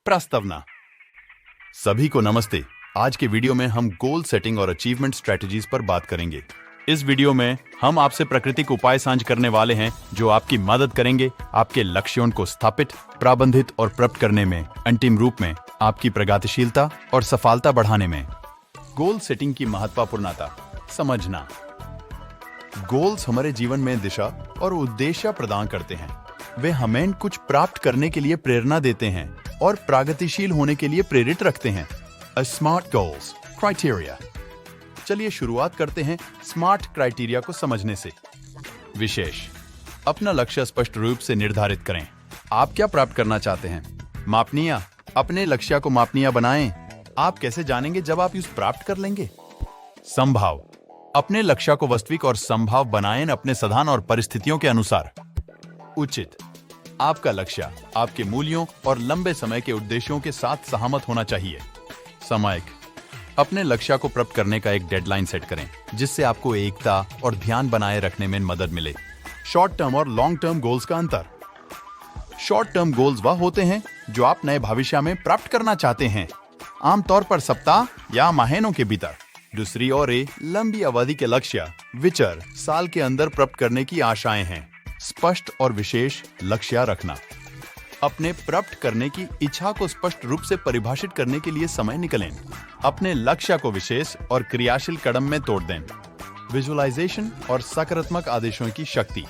प्रस्तावना। सभी को नमस्ते। आज के वीडियो में हम गोल सेटिंग और अचीवमेंट स्ट्रेटजीज पर बात करेंगे। इस वीडियो में हम आपसे प्राकृतिक उपाय साझा करने वाले हैं जो आपकी मदद करेंगे आपके लक्ष्यों को स्थापित, प्रबंधित और प्राप्त करने में, अंतिम रूप में आपकी प्रगतिशीलता और सफलता बढ़ाने में। गोल सेटिंग की महत्वपूर्णता समझना। गोल्स हमारे जीवन में दिशा और उद्देश्य प्रदान करते हैं। वे हमें कुछ प्राप्त करने के लिए प्रेरणा देते हैं और प्रगतिशील होने के लिए प्रेरित रखते हैं। A smart goals criteria। चलिए शुरुआत करते हैं स्मार्ट क्राइटेरिया को समझने से। विशेष, अपना लक्ष्य स्पष्ट रूप से निर्धारित करें। आप क्या प्राप्त करना चाहते हैं? मापनीय, अपने लक्ष्य को मापनीय बनाएं। आप कैसे जानेंगे जब आप उसे प्राप्त कर लेंगे? संभाव, अपने लक्ष्य को वास्तविक और संभव बनाएं अपने साधन और परिस्थितियों के अनुसार। उचित, आपका लक्ष्य आपके मूल्यों और लंबे समय के उद्देश्यों के साथ सहमत होना चाहिए। सामयिक, अपने लक्ष्य को प्राप्त करने का एक डेडलाइन सेट करें जिससे आपको एकता और ध्यान बनाए रखने में मदद मिले। शॉर्ट टर्म और लॉन्ग टर्म गोल्स का अंतर। शॉर्ट टर्म गोल्स वह होते हैं जो आप नए भविष्य में प्राप्त करना चाहते हैं, आमतौर पर सप्ताह या महीनों के भीतर। दूसरी ओर लंबी अवधि के लक्ष्य विचार साल के अंदर प्राप्त करने की आशाएं हैं। स्पष्ट और विशेष लक्ष्य रखना। अपने प्राप्त करने की इच्छा को स्पष्ट रूप से परिभाषित करने के लिए समय निकालें। अपने लक्ष्य को विशेष और क्रियाशील कदम में तोड़ दें। विजुअलाइजेशन और सकारात्मक आदेशों की शक्ति।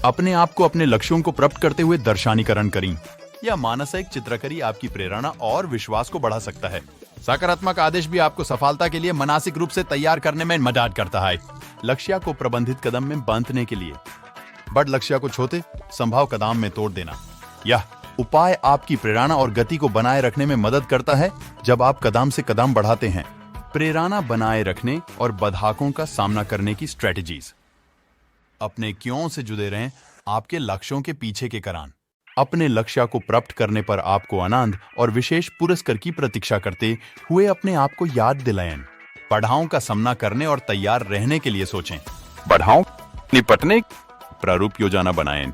अपने आप को अपने लक्ष्यों को प्राप्त करते हुए दर्शानीकरण करें। यह मानसिक चित्रकारी आपकी प्रेरणा और विश्वास को बढ़ा सकता है। सकारात्मक आदेश भी आपको सफलता के लिए मानसिक रूप से तैयार करने में मदद करता है। लक्ष्य को प्रबंधित कदम में बांधने के लिए बड़ लक्ष्य को छोटे संभव कदम में तोड़ देना। यह उपाय आपकी प्रेरणा और गति को बनाए रखने में मदद करता है जब आप कदम से कदम बढ़ाते हैं। प्रेरणा बनाए रखने और बाधाओं का सामना करने की स्ट्रेटजीज। अपने क्यों से जुड़े रहें आपके लक्ष्यों के पीछे के कारण। अपने लक्ष्य को प्राप्त करने पर आपको आनंद और विशेष पुरस्कार की प्रतीक्षा करते हुए अपने आप को याद दिलाएं। बाधाओं का सामना करने और तैयार रहने के लिए सोचें। बाधाओं निपटने प्रारूप योजना बनाएं।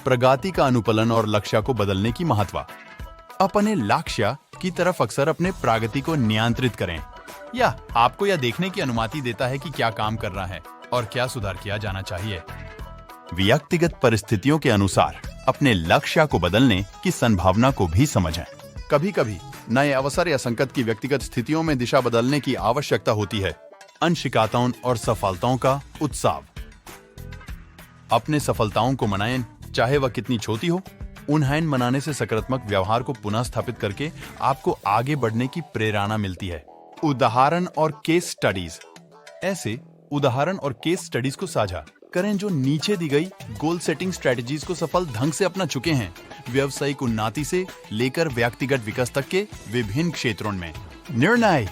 प्रगति का अनुपालन और लक्ष्य को बदलने की महत्व। अपने लक्ष्य की तरफ अक्सर अपने प्रगति को नियंत्रित करें। यह आपको यह देखने की अनुमति देता है कि क्या काम कर रहा है और क्या सुधार किया जाना चाहिए। व्यक्तिगत परिस्थितियों के अनुसार अपने लक्ष्य को बदलने की संभावना को भी समझें। कभी-कभी नए अवसर या संकट की व्यक्तिगत स्थितियों में दिशा बदलने की आवश्यकता होती है। अनिश्चितताओं और सफलताओं का उत्सव। अपने सफलताओं को मनाएं, चाहे वह कितनी छोटी हो। उन्हें मनाने से सकारात्मक व्यवहार को पुनः स्थापित करके आपको आगे बढ़ने की प्रेरणा मिलती है। उदाहरण और केस स्टडीज। ऐसे उदाहरण और केस स्टडीज को साझा करें जो नीचे दी गई गोल सेटिंग स्ट्रेटजीज को सफल ढंग से अपना चुके हैं, व्यावसायिक उन्नति से लेकर व्यक्तिगत विकास तक के विभिन्न क्षेत्रों में। निर्णय।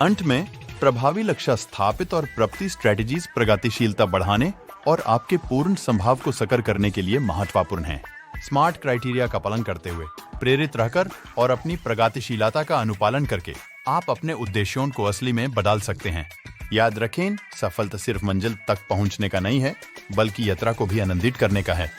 अंत में प्रभावी लक्ष्य स्थापित और प्राप्ति स्ट्रेटजीज प्रगतिशीलता बढ़ाने और आपके पूर्ण संभाव को साकार करने के लिए महत्वपूर्ण है। स्मार्ट क्राइटेरिया का पालन करते हुए, प्रेरित रहकर और अपनी प्रगतिशीलता का अनुपालन करके आप अपने उद्देश्यों को असली में बदल सकते हैं। याद रखें, सफलता सिर्फ मंजिल तक पहुंचने का नहीं है, बल्कि यात्रा को भी आनंदित करने का है।